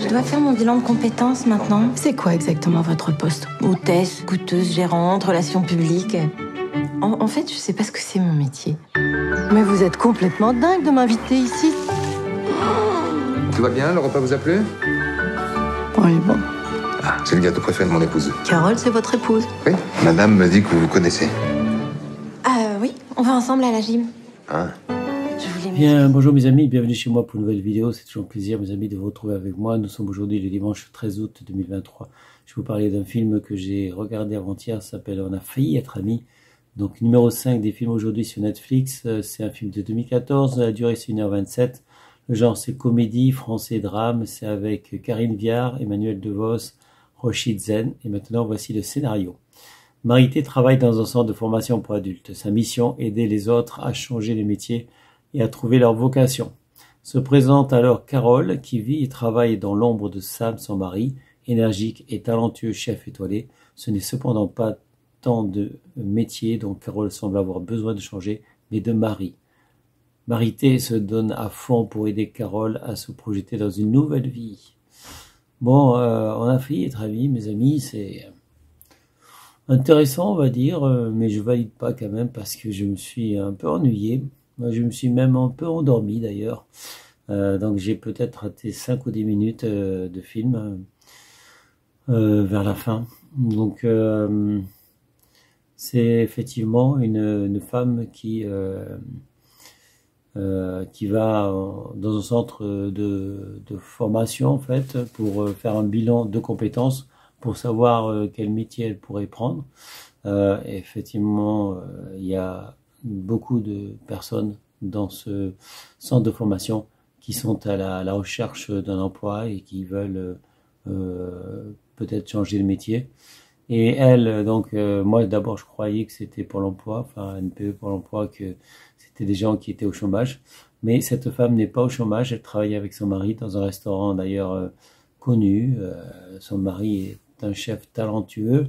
Je dois faire mon bilan de compétences maintenant. C'est quoi exactement votre poste? Hôtesse, goûteuse, gérante, relations publiques. En fait, je sais pas ce que c'est mon métier. Mais vous êtes complètement dingue de m'inviter ici. Tout va bien, le repas vous a plu? Oui, bon. Ah, c'est le gâteau préféré de mon épouse. Carole, c'est votre épouse? Oui, madame me dit que vous vous connaissez. Oui, on va ensemble à la gym. Hein? Bien, bonjour mes amis, bienvenue chez moi pour une nouvelle vidéo. C'est toujours un plaisir mes amis de vous retrouver avec moi. Nous sommes aujourd'hui le dimanche 13 août 2023. Je vais vous parler d'un film que j'ai regardé avant-hier, ça s'appelle On a failli être amis. Donc numéro 5 des films aujourd'hui sur Netflix. C'est un film de 2014, la durée c'est 1h27. Le genre c'est comédie, français, drame. C'est avec Karine Viard, Emmanuel DeVos, Rochid Zen. Et maintenant voici le scénario. Marité travaille dans un centre de formation pour adultes. Sa mission, aider les autres à changer les métiers et à trouver leur vocation. Se présente alors Carole, qui vit et travaille dans l'ombre de Sam, son mari, énergique et talentueux chef étoilé. Ce n'est cependant pas tant de métier dont Carole semble avoir besoin de changer, mais de mari. Marité se donne à fond pour aider Carole à se projeter dans une nouvelle vie. Bon, on a failli être amis, mes amis, c'est intéressant, on va dire, mais je valide pas quand même parce que je me suis un peu ennuyé. Je me suis même un peu endormi d'ailleurs, donc j'ai peut-être raté 5 ou 10 minutes de film vers la fin. Donc c'est effectivement une femme qui va dans un centre de formation en fait pour faire un bilan de compétences pour savoir quel métier elle pourrait prendre. Effectivement, il y a beaucoup de personnes dans ce centre de formation qui sont à la recherche d'un emploi et qui veulent peut-être changer de métier. Et elle, donc, moi d'abord je croyais que c'était pour l'emploi, enfin NPE pour l'emploi, que c'était des gens qui étaient au chômage. Mais cette femme n'est pas au chômage, elle travaille avec son mari dans un restaurant d'ailleurs connu. Son mari est un chef talentueux,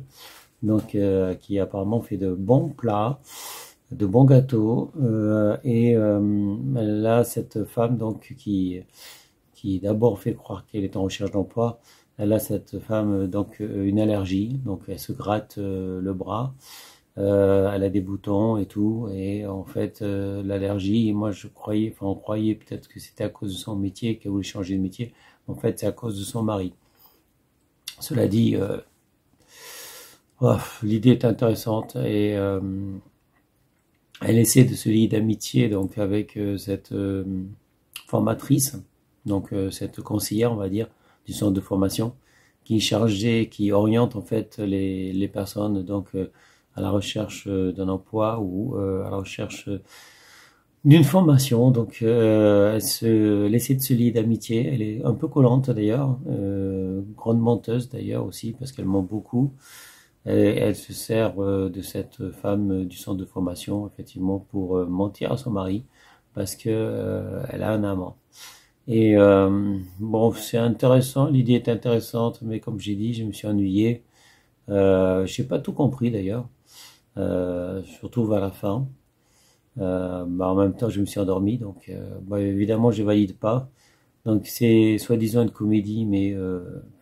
donc qui apparemment fait de bons plats, de bons gâteaux, et là cette femme donc qui d'abord fait croire qu'elle est en recherche d'emploi. Elle a cette femme donc une allergie, donc elle se gratte le bras, elle a des boutons et tout, et en fait l'allergie, moi on croyait peut-être que c'était à cause de son métier qu'elle voulait changer de métier. En fait c'est à cause de son mari. Cela dit, l'idée est intéressante et elle essaie de se lier d'amitié donc avec cette formatrice, donc cette conseillère, on va dire, du centre de formation, qui est chargée, qui oriente en fait les personnes donc à la recherche d'un emploi ou à la recherche d'une formation. Donc elle essaie de se lier d'amitié. Elle est un peu collante d'ailleurs, grande menteuse d'ailleurs aussi parce qu'elle ment beaucoup. Et elle se sert de cette femme du centre de formation effectivement pour mentir à son mari parce que elle a un amant. Et bon, c'est intéressant, l'idée est intéressante, mais comme j'ai dit, je me suis ennuyé. J'ai pas tout compris d'ailleurs, surtout vers la fin. En même temps, je me suis endormi, donc évidemment, je valide pas. Donc c'est soi-disant une comédie, mais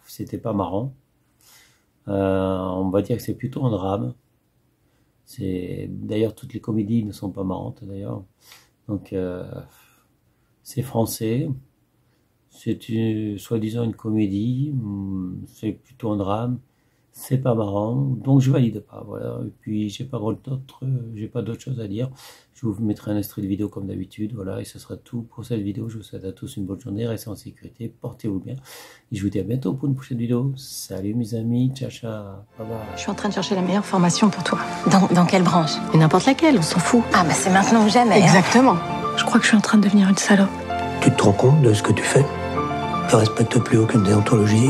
c'était pas marrant. On va dire que c'est plutôt un drame. D'ailleurs toutes les comédies ne sont pas marrantes d'ailleurs. Donc c'est français. C'est soi-disant une comédie. C'est plutôt un drame. C'est pas marrant, donc je valide pas. Voilà. Et puis j'ai pas d'autre chose à dire. Je vous mettrai un extrait de vidéo comme d'habitude. Voilà, et ce sera tout pour cette vidéo. Je vous souhaite à tous une bonne journée, restez en sécurité, portez-vous bien. Et je vous dis à bientôt pour une prochaine vidéo. Salut mes amis, ciao ciao, bye bye. Je suis en train de chercher la meilleure formation pour toi. Dans quelle branche? Et n'importe laquelle, on s'en fout. Ah bah c'est maintenant ou jamais. Exactement. Je crois que je suis en train de devenir une salope. Tu te rends compte de ce que tu fais? Tu respectes plus aucune déontologie.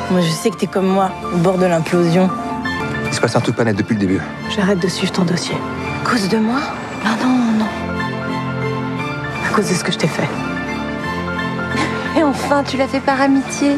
Moi je sais que t'es comme moi, au bord de l'implosion. Il se passe un truc pas net depuis le début. J'arrête de suivre ton dossier. À cause de moi? Non. À cause de ce que je t'ai fait. Et enfin, tu l'as fait par amitié.